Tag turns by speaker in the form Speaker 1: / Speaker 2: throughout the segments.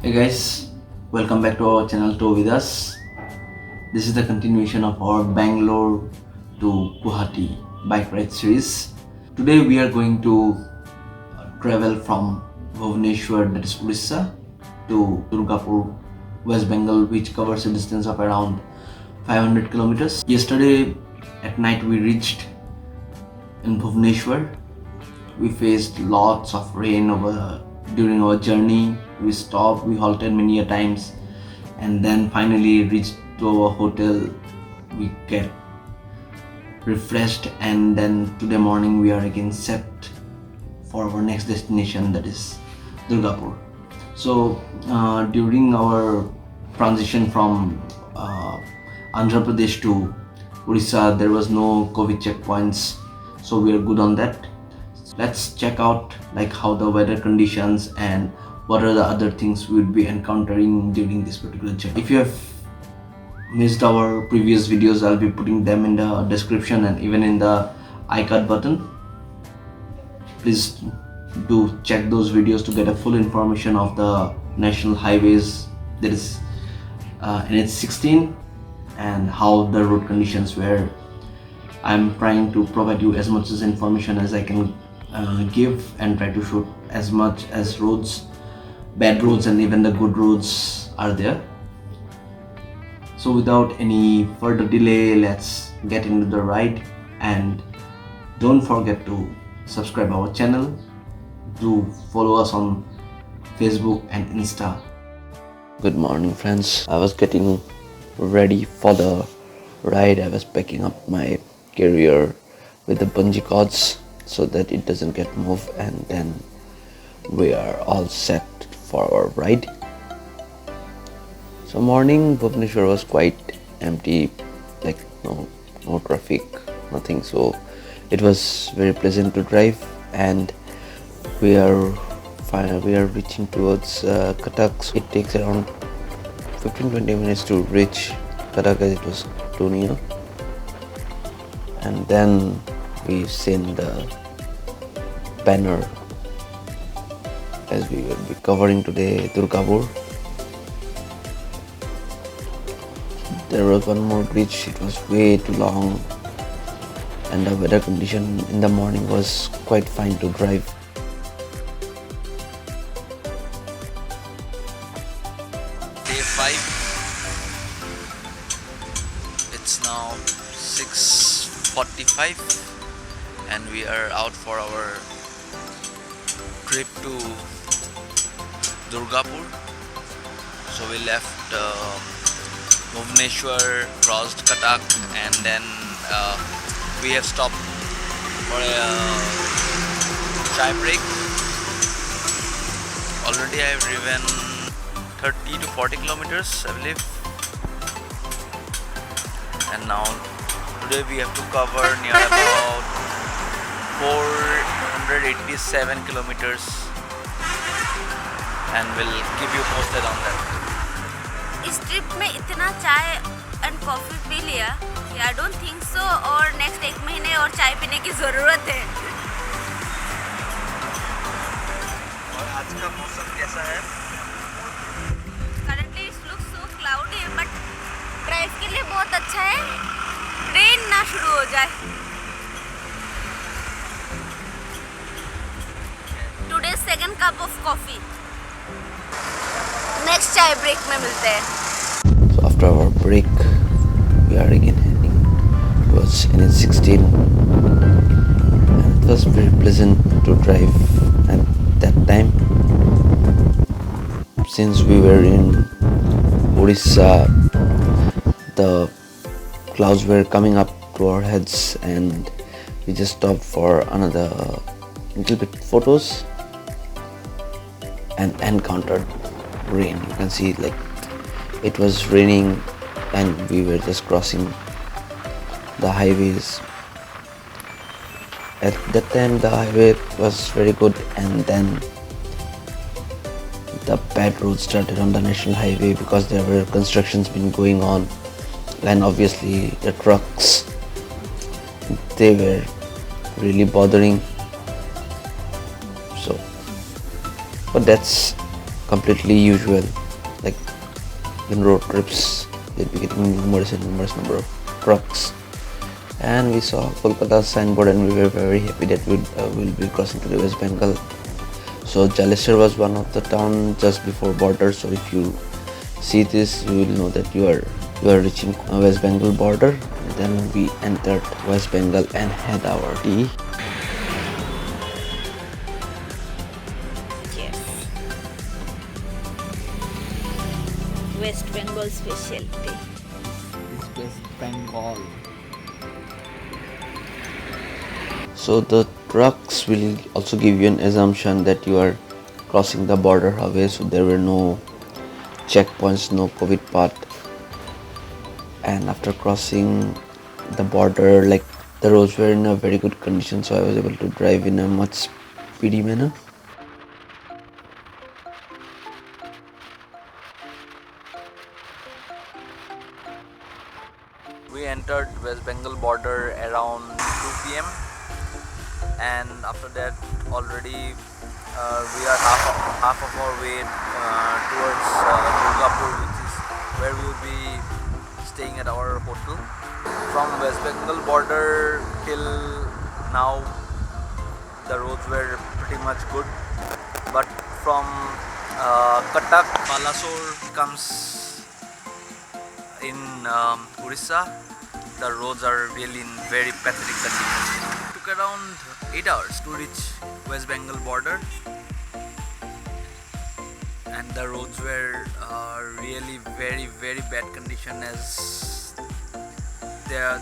Speaker 1: Hey guys, welcome back to our channel TourWidUs. This is the continuation of our Bangalore to Guwahati bike ride series. Today we are going to travel from Bhubaneswar, that is Orissa, to Durgapur, West Bengal, which covers a distance of around 500 kilometers. Yesterday at night we reached in Bhubaneswar. We faced lots of rain during our journey. We stopped, we halted many a times, and then finally reached to our hotel. We get refreshed, and then today morning we are again set for our next destination, that is Durgapur. So during our transition from Andhra Pradesh to Orissa, there was no COVID checkpoints, so we are good on that. Let's check out like how the weather conditions and what are the other things we would be encountering during this particular journey. If you have missed our previous videos, I'll be putting them in the description and even in the iCard button. Please do check those videos to get a full information of the national highways, that is NH16, and how the road conditions were. I'm trying to provide you as much as information as I can give and try to show as much as roads, bad roads and even the good roads are there. So without any further delay, let's get into the ride, and don't forget to subscribe our channel. Do follow us on Facebook and Insta. Good morning friends. I was getting ready for the ride. I was packing up my carrier with the bungee cords so that it doesn't get moved, and then we are all set for our ride. So morning Bhubaneswar was quite empty, like no traffic, nothing, so it was very pleasant to drive, and we are reaching towards Cuttack. It takes around 15-20 minutes to reach Cuttack as it was too near. And then we've seen the banner as we will be covering today Durgapur. There was one more bridge, it was way too long, and the weather condition in the morning was quite fine to drive. Day 5. It's now 6:45 and we are out for our trip to Durgapur. So we left Bhubaneswar, crossed Cuttack, and then we have stopped for a chai break. Already I have driven 30 to 40 kilometers, I believe, and now today we have to cover near about 487 kilometers, and we'll keep you posted on that.
Speaker 2: इस trip में इतना चाय and coffee P लिया कि I don't think so और next एक महीने और चाय पीने की ज़रूरत है.
Speaker 1: और आज का मौसम कैसा है?
Speaker 2: Currently it looks so cloudy, but drive के लिए बहुत अच्छा है. रेन ना शुरू हो जाए. Today second cup of coffee. Next चाय ब्रेक में मिलते हैं.
Speaker 1: So after our break, we are again heading towards NH16, and it was very pleasant to drive at that time. Since we were in Orissa, the clouds were coming up to our heads, and we just stopped for another little bit photos and encountered rain. You can see like it was raining and we were just crossing the highways. At that time the highway was very good, and then the bad roads started on the national highway because there were constructions been going on, and obviously the trucks, they were really bothering. So but that's completely usual. Like in road trips, they'll be getting numerous and numerous number of trucks. And we saw Kolkata signboard, and we were very happy that we'll be crossing to the West Bengal. So Jaleshwar was one of the town just before border. So if you see this, you will know that you are reaching West Bengal border. And then we entered West Bengal and had our tea.
Speaker 2: Cheers. West Bengal specialty.
Speaker 3: It's West Bengal.
Speaker 1: So the trucks will also give you an assumption that you are crossing the border away. So there were no checkpoints, no COVID part. And after crossing the border, like the roads were in a very good condition, so I was able to drive in a much speedy manner. We entered West Bengal border around 2 p.m. and after that already we are half of our way towards Durgapur, which is where we will be staying at our hotel. From West Bengal border till now the roads were pretty much good, but from Cuttack, Balasore comes in Orissa, the roads are really in very pathetic condition. It took around 8 hours to reach West Bengal border, and the roads were really very bad condition, as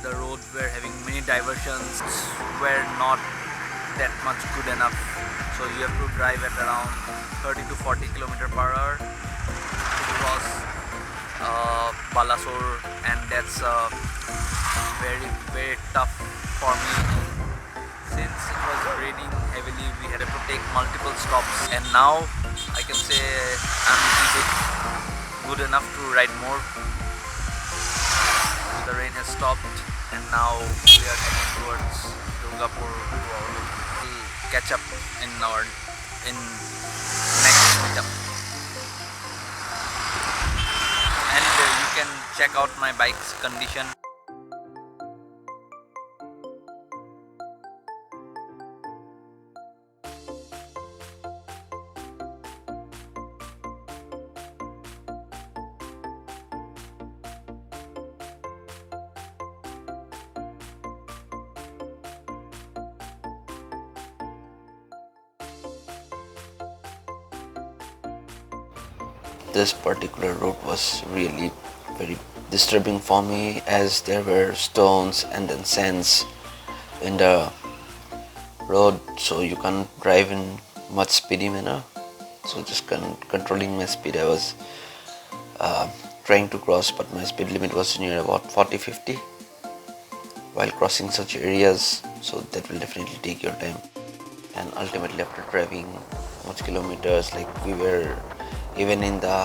Speaker 1: the roads were having many diversions, were not that much good enough. So you have to drive at around 30 to 40 km/h to cross Balasore, and that's very tough for me. Since it was raining heavily, we had to take multiple stops, and now I can say I'm a little bit good enough to ride more. The rain has stopped, and now we are heading towards Durgapur. We'll catch up in next meetup. And you can check out my bike's condition. This particular road was really very disturbing for me, as there were stones and then sands in the road, so you can't drive in much speedy manner. So just controlling my speed, I was trying to cross, but my speed limit was near about 40-50 while crossing such areas, so that will definitely take your time. And ultimately, after driving much kilometers, like we were even in the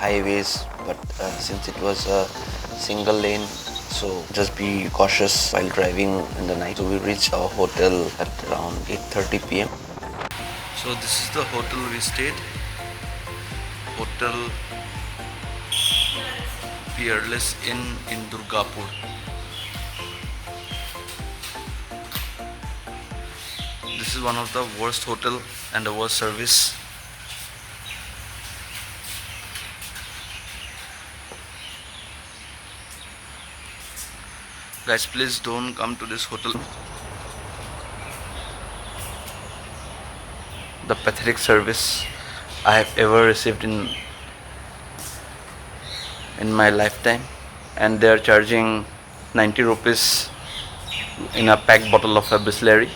Speaker 1: highways, but since it was a single lane, so just be cautious while driving in the night. So we reached our hotel at around 8:30 p.m. So this is the hotel we stayed. Hotel Fearless Inn in Durgapur. This is one of the worst hotel and the worst service. Guys, please don't come to this hotel. The pathetic service I have ever received in my lifetime, and they are charging 90 rupees in a packed bottle of a Bisleri.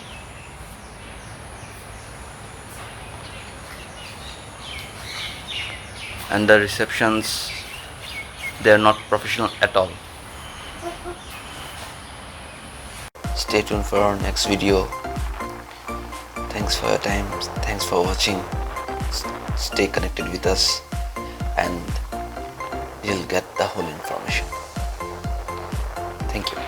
Speaker 1: And the receptions, they are not professional at all. Stay tuned for our next video. Thanks for your time. Thanks for watching. Stay connected with us, and you'll get the whole information. Thank you.